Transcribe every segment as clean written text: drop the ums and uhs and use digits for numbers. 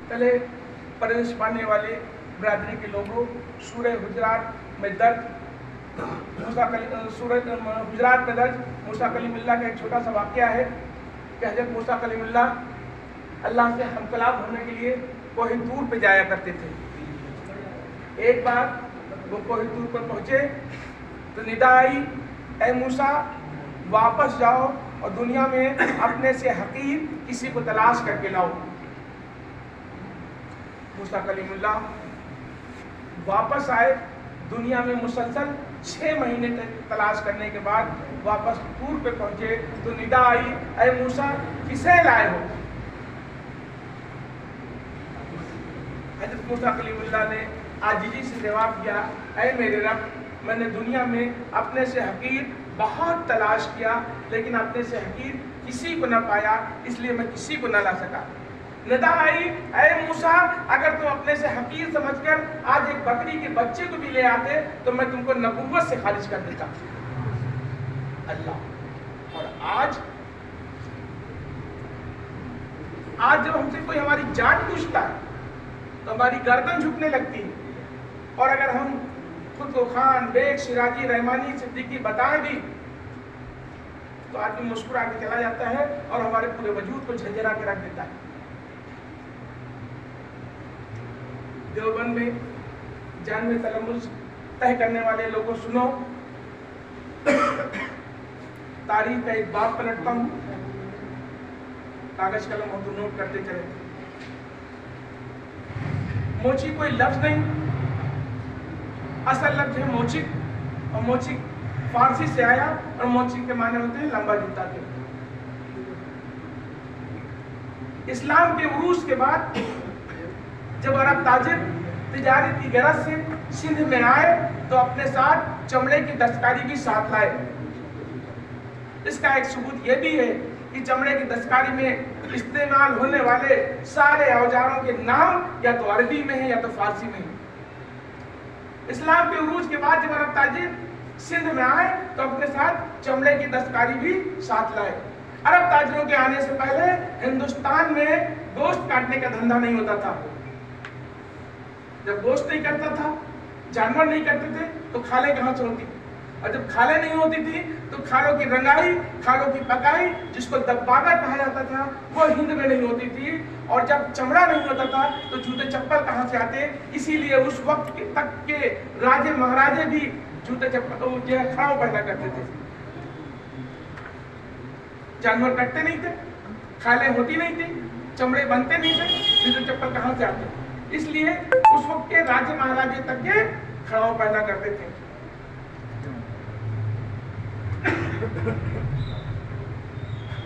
تلے پرورش پانے والے برادری کے لوگوں، سورہ حجرات میں درج موسیٰ کلیم اللہ کا ایک چھوٹا سا واقعہ ہے کہ حضرت موسیٰ کلیم اللہ اللہ سے ہم کلام ہونے کے لیے کوہ طور پہ جایا کرتے تھے۔ ایک بار وہ کوہ طور پر پہنچے تو ندا آئی، اے موسیٰ واپس جاؤ اور دنیا میں اپنے سے حقیر کسی کو تلاش کر کے لاؤ۔ موسیٰ کلیم اللہ واپس آئے، دنیا میں مسلسل 6 مہینے تک تلاش کرنے کے بعد واپس طور پہ پہنچے تو ندا آئی، اے موسیٰ کسے لائے ہو؟ حضرت موسیٰ کلیم اللہ نے عاجزی سے جواب دیا، اے میرے رب، میں نے دنیا میں اپنے سے حقیر بہت تلاش کیا لیکن اپنے سے حقیر کسی کو نہ پایا، اس لیے میں کسی کو نہ لا سکا۔ ندا آئی، اے موسیٰ اگر تم اپنے سے حقیر سمجھ کر آج ایک بکری کے بچے کو بھی لے آتے تو میں تم کو نبوت سے خارج کر دیتا۔ اللہ، اور آج جب ہم سے کوئی ہماری جان پوچھتا ہے تو ہماری گردن جھکنے لگتی ہے، اور اگر ہم خود کو خان، بیگ، شیرازی، رحمانی، صدیقی بتائیں بھی تو آدمی مسکرا کے چلا جاتا ہے اور ہمارے پورے وجود کو جھنجھنا کے رکھ دیتا ہے۔ دیوبند میں جان میں تلمذ طے کرنے والے لوگوں سنو، تاریخ کا ایک باب پلٹتا ہوں، کاغذ قلم ہو تو نوٹ کرتے چلے۔ موچی کوئی لفظ نہیں، اصل لفظ ہے موچک، اور موچک فارسی سے آیا اور موچک کے معنی ہوتے ہیں لمبا جوتا کے۔ اسلام کے عروج کے بعد جب عرب تاجر تجارت کی غرض سے سندھ میں آئے تو اپنے ساتھ چمڑے کی دستکاری بھی ساتھ لائے۔ اس کا ایک ثبوت یہ بھی ہے کہ چمڑے کی دستکاری میں استعمال ہونے والے سارے اوزاروں کے نام یا تو عربی میں ہیں یا تو فارسی میں ہیں۔ اسلام کے عروج کے بعد جب عرب تاجر سندھ میں آئے تو اپنے ساتھ چمڑے کی دستکاری بھی ساتھ لائے۔ عرب تاجروں کے آنے سے پہلے ہندوستان میں گوشت کاٹنے کا دھندا نہیں ہوتا تھا۔ جب گوشت نہیں کرتا تھا، جانور نہیں کرتے تھے تو کھالیں کہاں سے ہوتی؟ اور جب کھالیں نہیں ہوتی تھی تو کھالوں کی رنگائی، کھالوں کی پکائی جس کو دباغہ کہا جاتا تھا وہ ہند میں نہیں ہوتی تھی، اور جب چمڑا نہیں ہوتا تھا تو جوتے چپل کہاں سے آتے؟ اسی لیے اس وقت تک کے راجے مہاراجے بھی جوتے چپل کھڑاؤ پہنا کرتے تھے۔ جانور کٹتے نہیں تھے، کھالیں ہوتی نہیں تھی، چمڑے بنتے نہیں تھے، جوتے چپل کہاں سے آتے؟ اس لیے اس وقت کے راجے مہاراجے تک کے کھڑاؤ پہنا کرتے تھے۔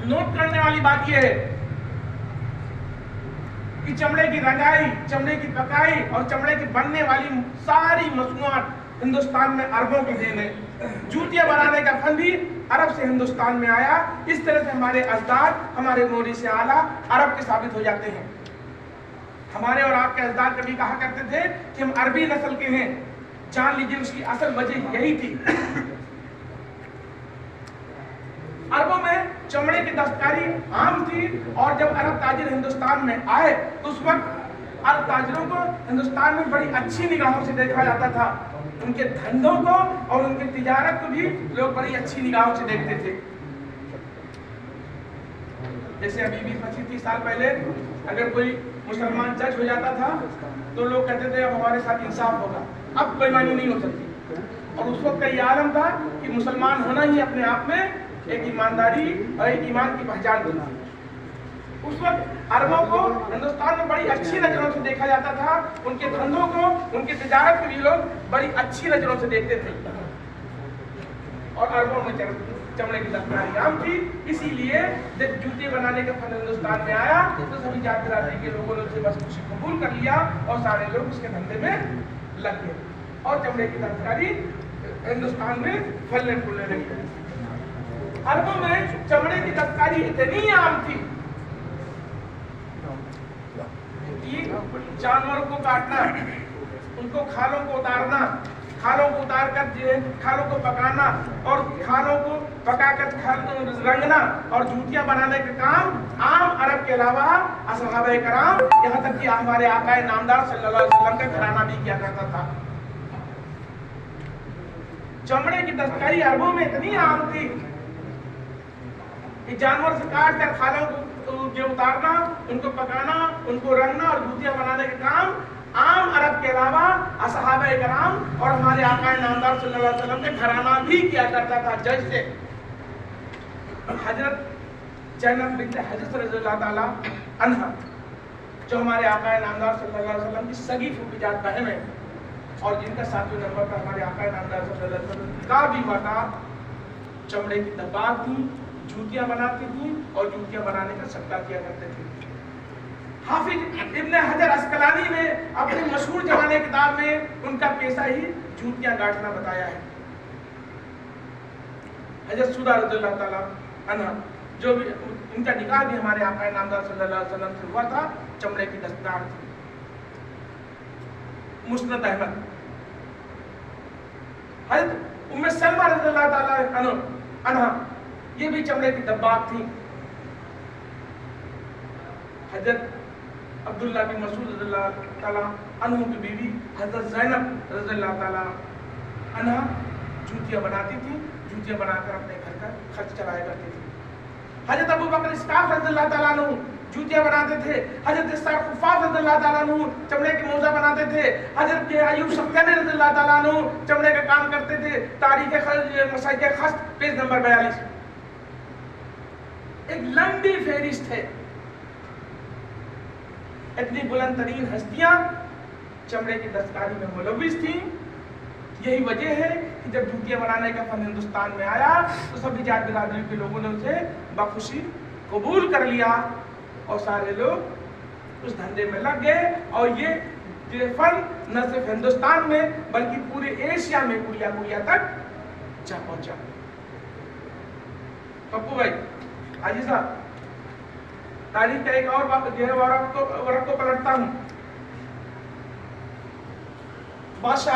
نوٹ کرنے والی بات یہ ہے کہ چمڑے کی رنگائی، چمڑے کی پکائی اور چمڑے کی بننے والی ساری مصنوعات ہندوستان میں عربوں کی دین ہے۔ جوتیاں بنانے کا فن بھی عرب سے ہندوستان میں آیا۔ اس طرح سے ہمارے اجداد ہمارے موری سے اعلیٰ عرب کے ثابت ہو جاتے ہیں۔ ہمارے اور آپ کے اجداد کبھی کہا کرتے تھے کہ ہم عربی نسل کے ہیں، جان لیجیے اس کی اصل وجہ یہی تھی۔ عربوں میں چمڑے کی دستکاری عام تھی، اور جب عرب تاجر ہندوستان میں آئے تو اس وقت عرب تاجروں کو ہندوستان میں بڑی اچھی نگاہوں سے دیکھا جاتا تھا۔ ان کے دھندوں کو اور ان کی تجارت کو بھی لوگ بڑی اچھی نگاہوں سے دیکھتے تھے۔ جیسے ابھی 20-25 سال پہلے اگر کوئی مسلمان جج ہو جاتا تھا تو لوگ کہتے تھے اب ہمارے ساتھ انصاف ہوگا، اب کوئی معنی نہیں ہو سکتی۔ اور اس وقت کا یہ عالم تھا کہ مسلمان ہونا ہی اپنے آپ میں ایک ایمانداری اور ایک ایمان کی پہچان تھی۔ اس وقت عربوں کو ہندوستان میں بڑی اچھی نظروں سے دیکھا جاتا تھا، ان کے دھندوں کو، ان کی تجارت کو بھی لوگ بڑی اچھی نظروں سے دیکھتے تھے، اور عربوں میں چمڑے کی دستکاری عام تھی۔ اسی لیے جب جوتے بنانے کا فن ہندوستان میں آیا تو سبھی جات برادری کے لوگوں نے اسے بس خوشی قبول کر لیا اور سارے لوگ اس کے دھندے میں لگ گئے، اور چمڑے کی دستکاری ہندوستان میں پھلنے پھولنے لگی۔ عربوں میں چمڑے کی دستکاری اتنی عام تھی کہ جانوروں کو کاٹنا، ان کو کھالوں کو اتارنا، کھالوں کو اتار کر کھالوں کو پکانا اور کھالوں کو پکا کر رنگنا اور جوتیاں بنانے کا کام عام عرب کے علاوہ اصحابہ کرام یہاں تک کہ ہمارے آقا نامدار صلی اللہ علیہ وسلم کا گھرانہ بھی کیا کرتا تھا. چمڑے کی دستکاری عربوں میں اتنی عام تھی کہ جانور سے کاٹ کر کھالوں کو اتارنا، ان کو پکانا، ان کو رنگنا اور جوتیاں بنانے کا کام عام عرب کے علاوہ اصحابہ کرام اور ہمارے آقا نامدار صلی اللہ علیہ وسلم کے گھرانہ بھی کیا کرتا تھا. جیسے حضرت زینب بنت حضرت رضی اللہ تعالی عنہا جو ہمارے آقا نامدار صلی اللہ علیہ وسلم کی سگی پھوپھی جات بہن ہے اور جن کا 7ویں نمبر پر ہمارے آقا نامدار صلی اللہ علیہ وسلم کا بھی ماتا چمڑے کی دباغ تھی، جوتیاں بناتی تھیں اور جوتیاں بنانے کا صدقہ کیا کرتے تھے. حافظ ابن حجر عسقلانی نے اپنی مشہور جوانِ کتاب میں ان کا پیشہ ہی جوتیاں گاٹنا بتایا ہے. حضرت سودا رضی اللہ تعالیٰ عنہ جو بھی ان کا نکاح بھی ہمارے آقا نامدار صلی اللہ علیہ وسلم سے ہوا تھا، چمڑے کی دستار تھی. مسند احمد حضرت ام سلمہ رضی اللہ تعالیٰ عنہ یہ بھی چمڑے کی دباغ تھی. حضرت عبداللہ بن مسعود رضی اللہ تعالیٰ عنہ کی بیوی حضرت زینب رضی اللہ تعالیٰ عنہ جوتیاں بناتی تھی، جوتیاں بنا کر اپنے گھر کا خرچ چلایا کرتی تھی. حضرت ابو بکر اسقاف رضی اللہ تعالیٰ عنہ جوتیاں بناتے تھے. حضرت اسحاق خفاف رضی اللہ تعالیٰ عنہ چمڑے کی موزہ بناتے تھے. حضرت ایوب سختیانی رضی اللہ تعالیٰ عنہ چمڑے کا کام کرتے تھے. تاریخ مسائل خست پیج نمبر 42. ایک لمبی فہرست ہے. اتنی بلند ترین ہستیاں چمڑے کی دستکاری میں ملوث تھیں. یہی وجہ ہے کہ جب جوتیاں بنانے کا فن ہندوستان میں آیا تو سب نجات برادری کے لوگوں نے اسے بخوشی قبول کر لیا اور سارے لوگ اس دھندے میں لگ گئے اور یہ فن نہ صرف ہندوستان میں بلکہ پورے ایشیا میں کوریا تک جا پہنچا. پپو بھائی حاجی صاحب تاریخ کا ایک اور جو ہے ورق کو پلٹتا ہوں. بادشاہ